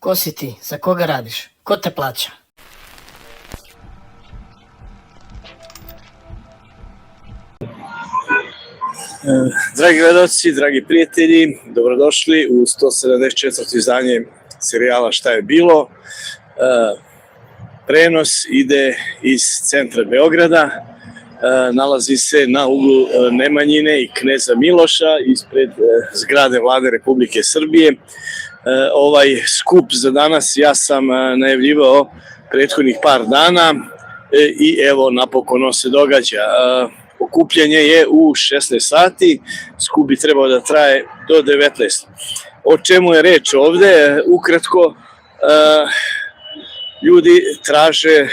Ko si ti? Za koga radiš? Ko te plaća? Dragi gledalci, dragi prijatelji, dobrodošli u 174. izdanje serijala Šta je bilo. Prenos ide iz centra Beograda, nalazi se na uglu Nemanjine i Kneza Miloša ispred zgrade Vlade Republike Srbije. Ovaj skup za danas ja sam najavljivao prethodnih par dana i evo napokon on se događa. Okupljanje je u 16 sati, skup bi trebao da traje do 19. O čemu je reč ovde? Ukratko, ljudi traže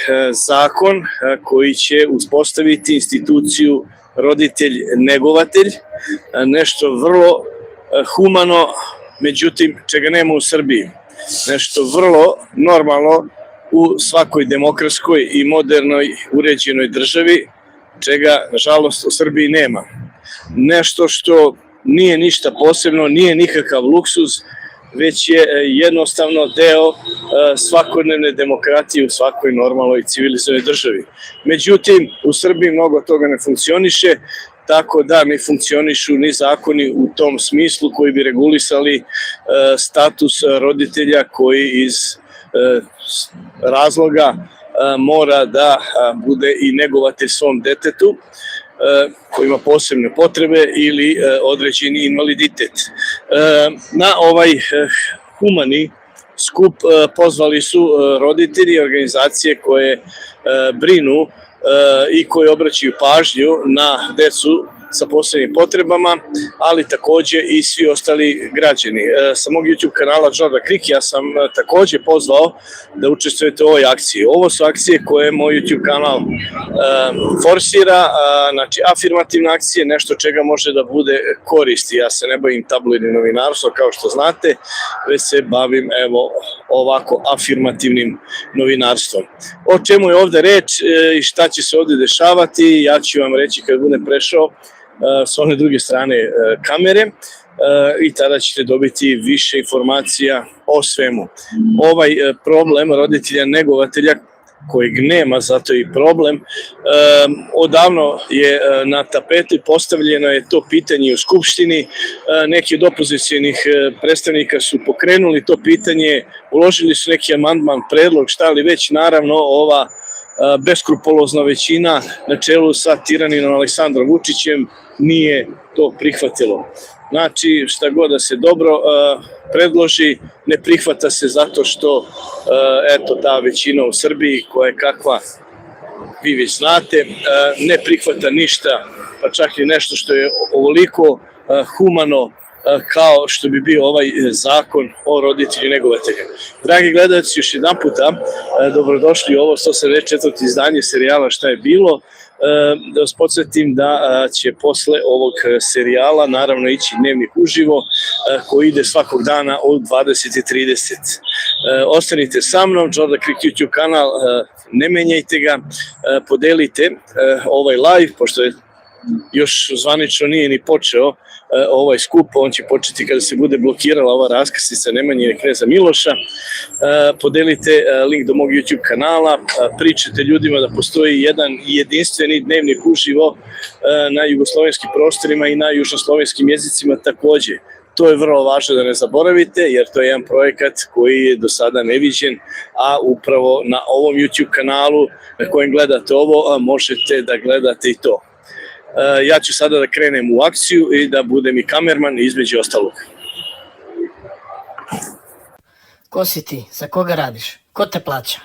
zakon koji će uspostaviti instituciju roditelj-negovatelj, nešto vrlo humano, međutim čega nema u Srbiji, nešto vrlo normalno u svakoj demokratskoj i modernoj uređenoj državi, čega nažalost u Srbiji nema. Nešto što nije ništa posebno, nije nikakav luksuz, već je jednostavno deo svakodnevne demokratije u svakoj normalnoj civilizovanoj državi. Međutim, u Srbiji mnogo toga ne funkcioniše, tako da ne funkcionišu ni zakoni u tom smislu koji bi regulisali status roditelja koji iz razloga mora da bude i negovatelj svom detetu koji ima posebne potrebe ili određeni invaliditet. Na ovaj humani skup pozvali su roditelji i organizacije koje brinu i koje obraćaju pažnju na decu sa posebnim potrebama, ali takođe i svi ostali građani. Sa mog YouTube kanala Jordan Krik ja sam takođe pozvao da učestvujete u ovoj akciji. Ovo su akcije koje moj YouTube kanal forsira, znači afirmativne akcije, nešto čega može da bude koristi. Ja se ne bavim tabloidnim novinarstvom kao što znate, već se bavim evo ovako afirmativnim novinarstvom. O čemu je ovde reč i šta će se ovde dešavati, ja ću vam reći kad budem prešao s one druge strane kamere i tada ćete dobiti više informacija o svemu. Ovaj problem roditelja negovatelja kojeg nema, zato je i problem, odavno je na tapetu, postavljeno je to pitanje u Skupštini, neki od opozicionih predstavnika su pokrenuli to pitanje, uložili su neki amandman, predlog, šta li već, naravno ova beskrupulozna većina na čelu sa tiraninom Aleksandrom Vučićem nije to prihvatilo. Znači, šta god da se dobro predloži, ne prihvata se zato što eto ta većina u Srbiji koja je kakva vi već znate, ne prihvata ništa, pa čak i nešto što je ovoliko humano kao što bi bio ovaj zakon o roditelju negovatelja. Dragi gledalci, još jedan puta dobrodošli u ovo 174. izdanje serijala Šta je bilo. Da vas podsjetim da će posle ovog serijala naravno ići dnevnik uživo koji ide svakog dana od 20:30. Ostanite sa mnom, Jordan Krik YouTube kanal, ne menjajte ga, podelite ovaj live, pošto je još zvanično nije ni počeo ovaj skup, on će početi kada se bude blokirala ova raskrsnica Nemanjine i Kneza Miloša. Podelite link do mog YouTube kanala, pričajte ljudima da postoji jedan jedinstveni dnevnik uživo na jugoslovenskim prostorima i na južnoslovenskim jezicima takođe. To je vrlo važno da ne zaboravite, jer to je jedan projekat koji je do sada neviđen, a upravo na ovom YouTube kanalu na kojem gledate ovo možete da gledate i to. Ja ću sada da krenem u akciju i da budem i kamerman između ostalog. Ko si ti? Za koga radiš? Ko te plaća?